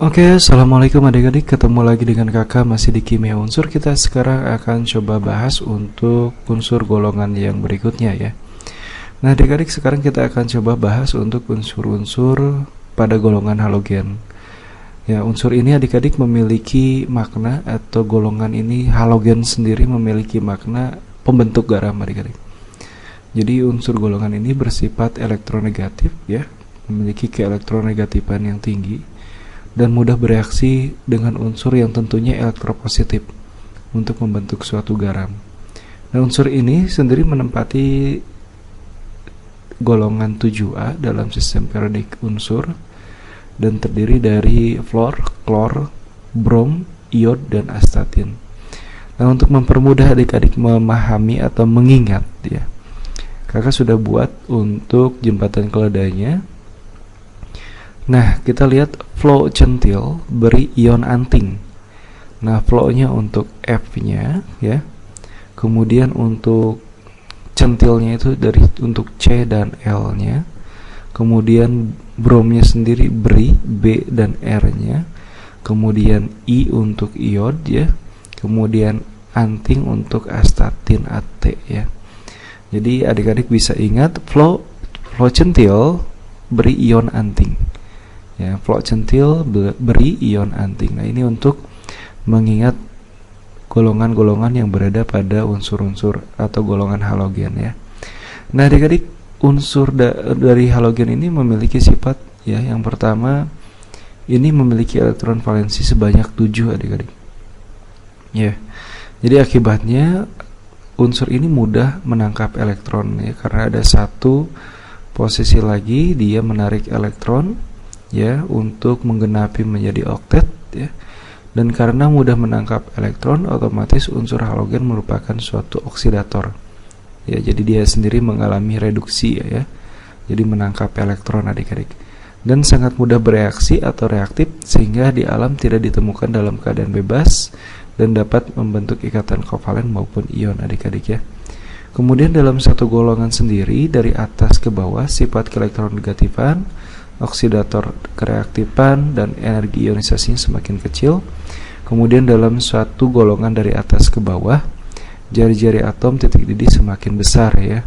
Oke, assalamualaikum adik-adik. Ketemu lagi dengan kakak masih di kimia unsur. Kita sekarang akan coba bahas untuk unsur golongan yang berikutnya ya. Nah adik-adik, sekarang kita akan coba bahas untuk unsur-unsur pada golongan halogen. Ya, unsur ini adik-adik memiliki makna, atau golongan ini halogen sendiri memiliki makna pembentuk garam adik-adik. Jadi unsur golongan ini bersifat elektronegatif ya, memiliki keelektronegatifan yang tinggi dan mudah bereaksi dengan unsur yang tentunya elektropositif untuk membentuk suatu garam. Nah, unsur ini sendiri menempati golongan 7A dalam sistem periodik unsur dan terdiri dari fluor, klor, brom, iod, dan astatin. Nah, untuk mempermudah adik-adik memahami atau mengingat ya, kakak sudah buat untuk jembatan keledainya. Nah, kita lihat flow centil beri ion anting. Nah, flow-nya untuk F-nya ya. Kemudian untuk centilnya itu untuk C dan L-nya. Kemudian bromnya sendiri beri B dan R-nya. Kemudian I untuk iod ya. Kemudian anting untuk astatin AT ya. Jadi adik-adik bisa ingat flow centil beri ion anting. Ya, flow centil beri ion anting. Nah, ini untuk mengingat golongan-golongan yang berada pada unsur-unsur atau golongan halogen ya. Nah, adik-adik, unsur dari halogen ini memiliki sifat ya. Yang pertama, ini memiliki elektron valensi sebanyak 7 adik-adik. Ya. Jadi akibatnya unsur ini mudah menangkap elektron ya, karena ada satu posisi lagi dia menarik elektron ya untuk menggenapi menjadi oktet ya. Dan karena mudah menangkap elektron, otomatis unsur halogen merupakan suatu oksidator. Ya, jadi dia sendiri mengalami reduksi ya. Jadi menangkap elektron adik-adik. Dan sangat mudah bereaksi atau reaktif sehingga di alam tidak ditemukan dalam keadaan bebas dan dapat membentuk ikatan kovalen maupun ion adik-adik ya. Kemudian dalam satu golongan sendiri dari atas ke bawah sifat keelektronegatifan, oksidator kereaktifan, dan energi ionisasinya semakin kecil. Kemudian dalam suatu golongan dari atas ke bawah, jari-jari atom titik didih semakin besar ya.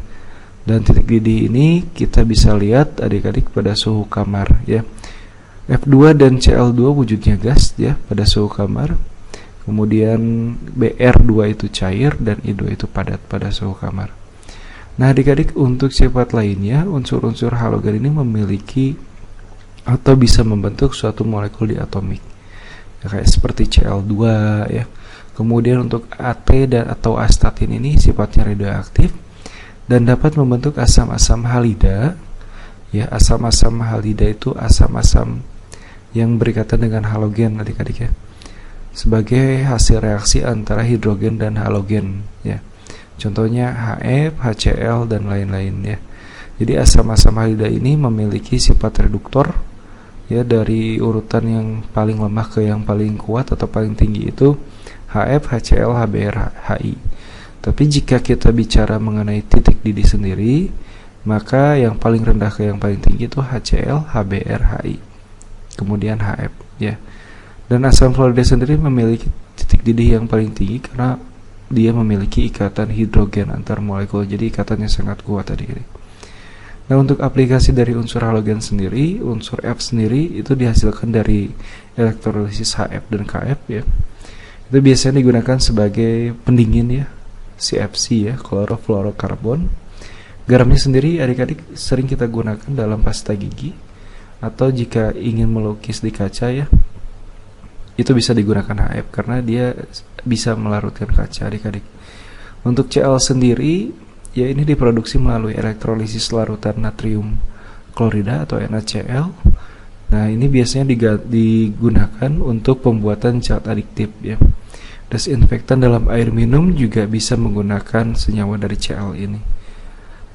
Dan titik didih ini kita bisa lihat adik-adik pada suhu kamar ya. F2 dan Cl2 wujudnya gas ya pada suhu kamar. Kemudian Br2 itu cair dan I2 itu padat pada suhu kamar. Nah, adik-adik, untuk sifat lainnya, unsur-unsur halogen ini memiliki atau bisa membentuk suatu molekul diatomik ya, kayak seperti Cl2 ya. Kemudian untuk At dan atau astatin ini sifatnya radioaktif dan dapat membentuk asam-asam halida ya. Asam-asam halida itu asam-asam yang berikatan dengan halogen adik-adik ya, sebagai hasil reaksi antara hidrogen dan halogen ya. Contohnya HF, HCl, dan lain-lain ya. Jadi asam-asam halida ini memiliki sifat reduktor ya, dari urutan yang paling lemah ke yang paling kuat atau paling tinggi itu HF, HCl, HBr, HI. Tapi jika kita bicara mengenai titik didih sendiri, maka yang paling rendah ke yang paling tinggi itu HCl, HBr, HI. Kemudian HF ya. Dan asam fluorida sendiri memiliki titik didih yang paling tinggi karena dia memiliki ikatan hidrogen antar molekul. Jadi ikatannya sangat kuat adik-adik. Nah, untuk aplikasi dari unsur halogen sendiri, unsur F sendiri itu dihasilkan dari elektrolisis HF dan KF ya. Itu biasanya digunakan sebagai pendingin ya, CFC ya, klorofluorokarbon. Garamnya sendiri adik-adik sering kita gunakan dalam pasta gigi, atau jika ingin melukis di kaca ya, itu bisa digunakan HF karena dia bisa melarutkan kaca adik-adik. Untuk Cl sendiri ya, ini diproduksi melalui elektrolisis larutan natrium klorida atau NaCl. Nah, ini biasanya digunakan untuk pembuatan zat adiktif ya. Desinfektan dalam air minum juga bisa menggunakan senyawa dari Cl ini.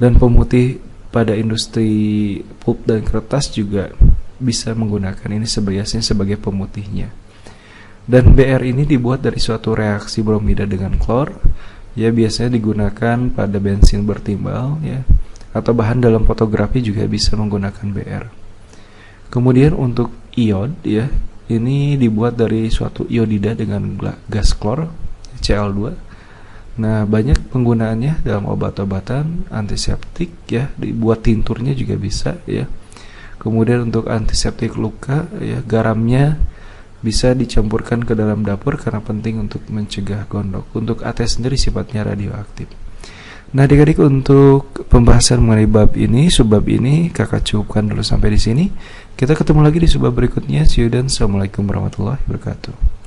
Dan pemutih pada industri pulp dan kertas juga bisa menggunakan ini sebagai pemutihnya. Dan Br ini dibuat dari suatu reaksi bromida dengan klor ya, biasanya digunakan pada bensin bertimbal ya, atau bahan dalam fotografi juga bisa menggunakan Br. Kemudian untuk iod ya, ini dibuat dari suatu iodida dengan gas klor Cl2. Nah, banyak penggunaannya dalam obat-obatan, antiseptik ya, dibuat tinturnya juga bisa ya. Kemudian untuk antiseptik luka ya, garamnya bisa dicampurkan ke dalam dapur karena penting untuk mencegah gondok. Untuk AT sendiri sifatnya radioaktif. Nah, adik-adik, untuk pembahasan mengenai bab ini, subbab ini kakak cukupkan dulu sampai di sini. Kita ketemu lagi di subbab berikutnya. See you dan assalamualaikum warahmatullahi wabarakatuh.